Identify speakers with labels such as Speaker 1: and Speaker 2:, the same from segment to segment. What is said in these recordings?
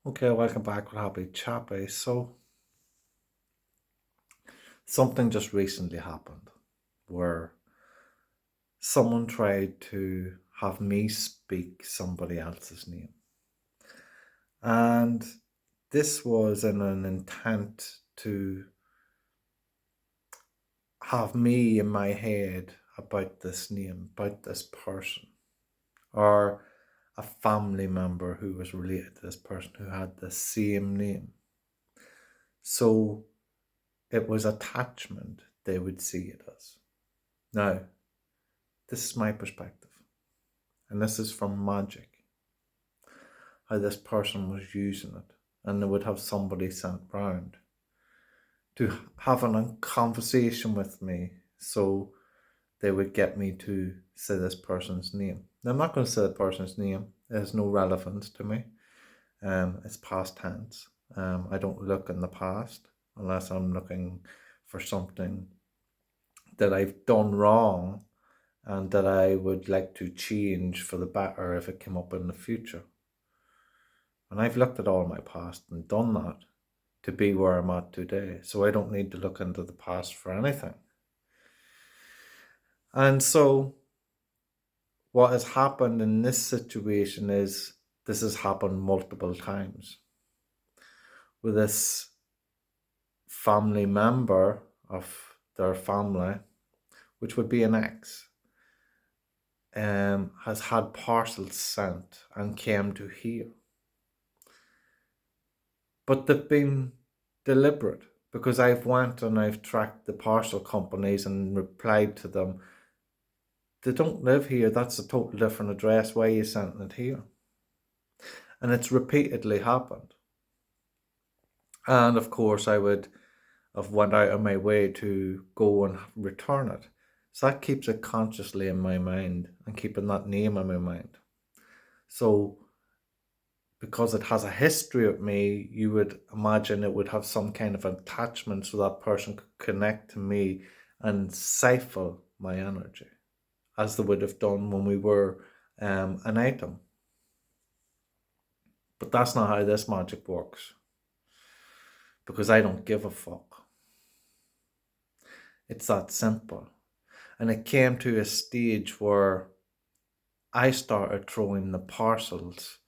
Speaker 1: Okay, welcome back with Happy Chappy. So, something just recently happened where someone tried to have me speak somebody else's name. And this was in an intent to have me in my head about this name, about this person, or a family member who was related to this person who had the same name. So, it was attachment, they would see it as. Now, this is my perspective, and this is from magic, how this person was using it, and they would have somebody sent round to have a conversation with me, so they would get me to say this person's name. Now, I'm not going to say the person's name, it has no relevance to me. It's past tense. I don't look in the past unless I'm looking for something that I've done wrong and that I would like to change for the better if it came up in the future. And I've looked at all my past and done that to be where I'm at today. So I don't need to look into the past for anything. And so what has happened in this situation is this has happened multiple times with this family member of their family, which would be an ex, has had parcels sent and came to here. But they've been deliberate because I've went and I've tracked the parcel companies and replied to them. They don't live here. That's a total different address. Why are you sending it here? And it's repeatedly happened. And of course, I would have went out of my way to go and return it. So that keeps it consciously in my mind and keeping that name in my mind. So because it has a history with me, you would imagine it would have some kind of attachment so that person could connect to me and siphon my energy, as they would have done when we were an item. But that's not how this magic works, because I don't give a fuck. It's that simple. And it came to a stage where I started throwing the parcels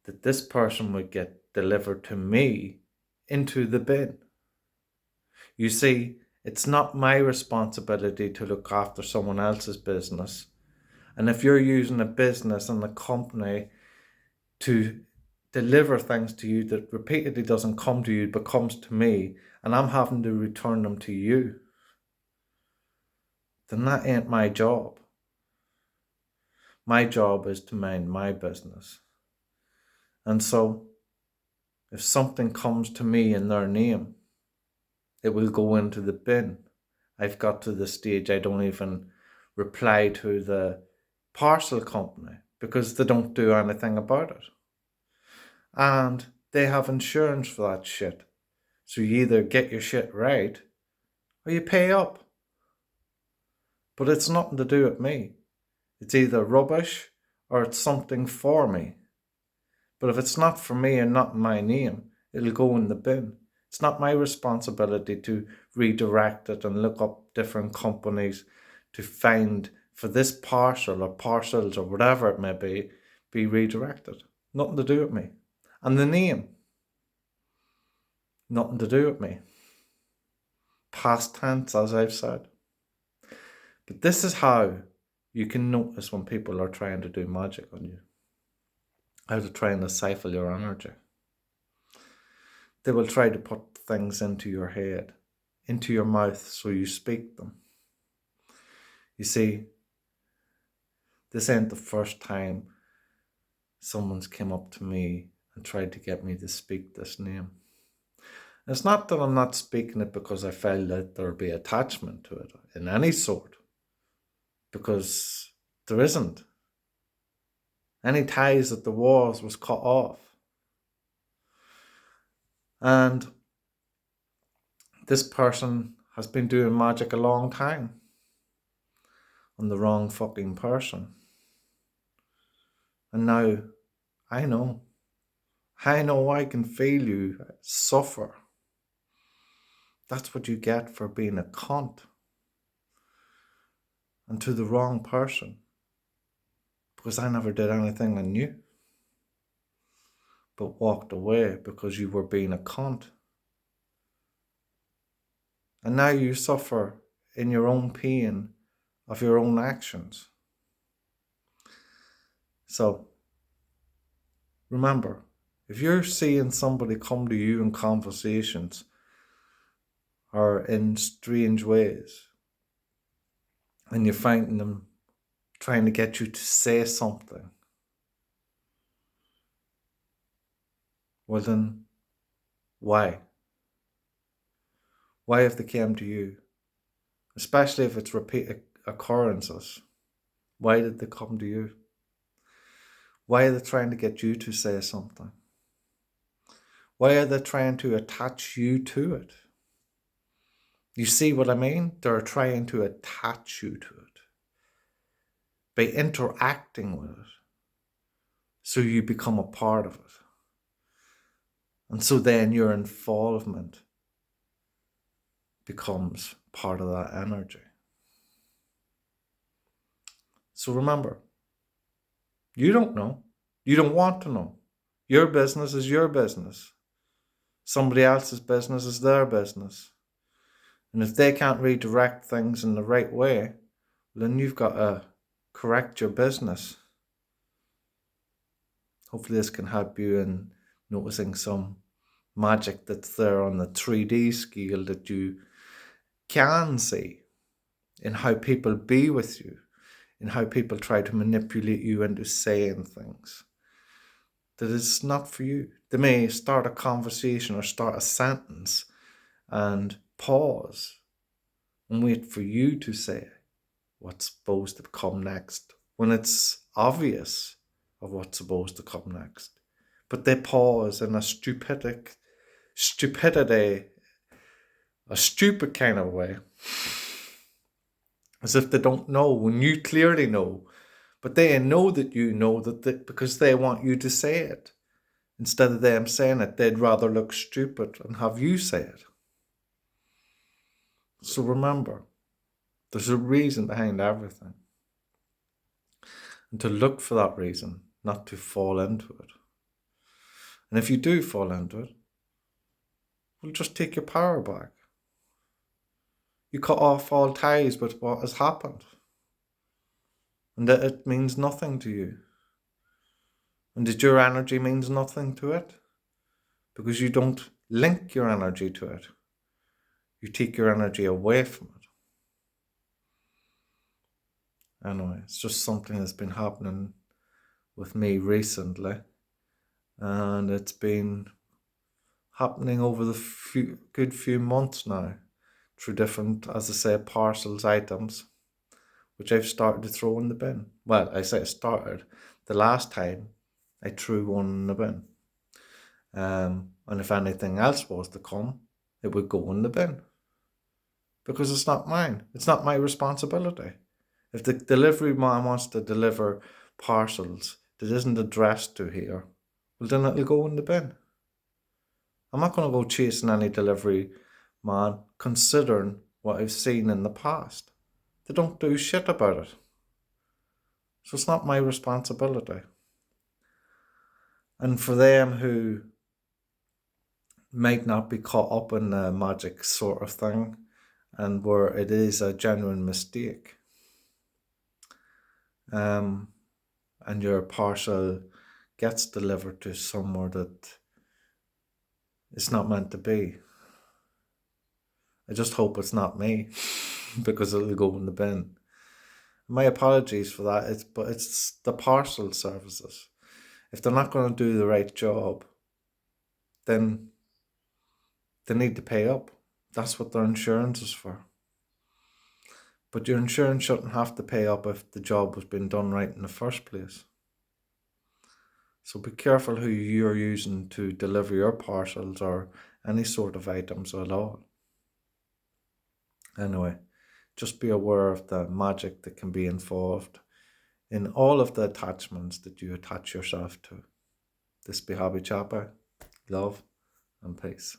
Speaker 1: that this person would get delivered to me into the bin. You see, it's not my responsibility to look after someone else's business. And if you're using a business and a company to deliver things to you that repeatedly doesn't come to you but comes to me, and I'm having to return them to you, then that ain't my job. My job is to mind my business. And so, if something comes to me in their name, it will go into the bin. I've got to the stage I don't even reply to the parcel company because they don't do anything about it. And they have insurance for that shit. So you either get your shit right or you pay up. But it's nothing to do with me. It's either rubbish or it's something for me. But if it's not for me and not in my name, it'll go in the bin. It's not my responsibility to redirect it and look up different companies to find for this parcel or parcels or whatever it may be redirected. Nothing to do with me. And the name, nothing to do with me. Past tense, as I've said. But this is how you can notice when people are trying to do magic on you. How to try and stifle your energy. They will try to put things into your head, into your mouth, so you speak them. You see, this ain't the first time someone's came up to me and tried to get me to speak this name. It's not that I'm not speaking it because I felt that there'd be attachment to it in any sort, because there isn't. Any ties that there was cut off. And this person has been doing magic a long time on the wrong fucking person. And now I know I know I can feel you suffer. That's what you get for being a cunt. And to the wrong person. Because I never did anything on you. But walked away because you were being a cunt. And now you suffer in your own pain of your own actions. So, remember, if you're seeing somebody come to you in conversations or in strange ways, and you're finding them trying to get you to say something, well then, why? Why have they came to you? Especially if it's repeat occurrences. Why did they come to you? Why are they trying to get you to say something? Why are they trying to attach you to it? You see what I mean? They're trying to attach you to it by interacting with it, so you become a part of it. And so then your involvement becomes part of that energy. So remember, you don't know. You don't want to know. Your business is your business. Somebody else's business is their business. And if they can't redirect things in the right way, then you've got to correct your business. Hopefully this can help you in noticing some magic that's there on the 3D scale that you can see in how people be with you, in how people try to manipulate you into saying things that is not for you. They may start a conversation or start a sentence and pause and wait for you to say what's supposed to come next when it's obvious of what's supposed to come next. But they pause in a stupid kind of way, as if they don't know when you clearly know, but they know that you know that because they want you to say it. Instead of them saying it, they'd rather look stupid and have you say it. So remember, there's a reason behind everything. And to look for that reason, not to fall into it. And if you do fall into it, well, just take your power back. You cut off all ties with what has happened. And that it means nothing to you. And that your energy means nothing to it. Because you don't link your energy to it. You take your energy away from it. Anyway, it's just something that's been happening with me recently. And it's been happening over the good few months now. Through different, as I say, parcels, items, which I've started to throw in the bin. Well, I say I started. The last time I threw one in the bin. And if anything else was to come, it would go in the bin. Because it's not mine. It's not my responsibility. If the delivery man wants to deliver parcels that isn't addressed to here, well then it'll go in the bin. I'm not going to go chasing any delivery man considering what I've seen in the past. They don't do shit about it. So it's not my responsibility. And for them who might not be caught up in the magic sort of thing, and where it is a genuine mistake, and your parcel gets delivered to somewhere that it's not meant to be, I just hope it's not me, because it'll go in the bin. My apologies for that, but it's the parcel services. If they're not going to do the right job, then they need to pay up. That's what their insurance is for. But your insurance shouldn't have to pay up if the job was being done right in the first place. So be careful who you're using to deliver your parcels or any sort of items at all. Anyway, just be aware of the magic that can be involved in all of the attachments that you attach yourself to. This be Hobby Chopper. Love and peace.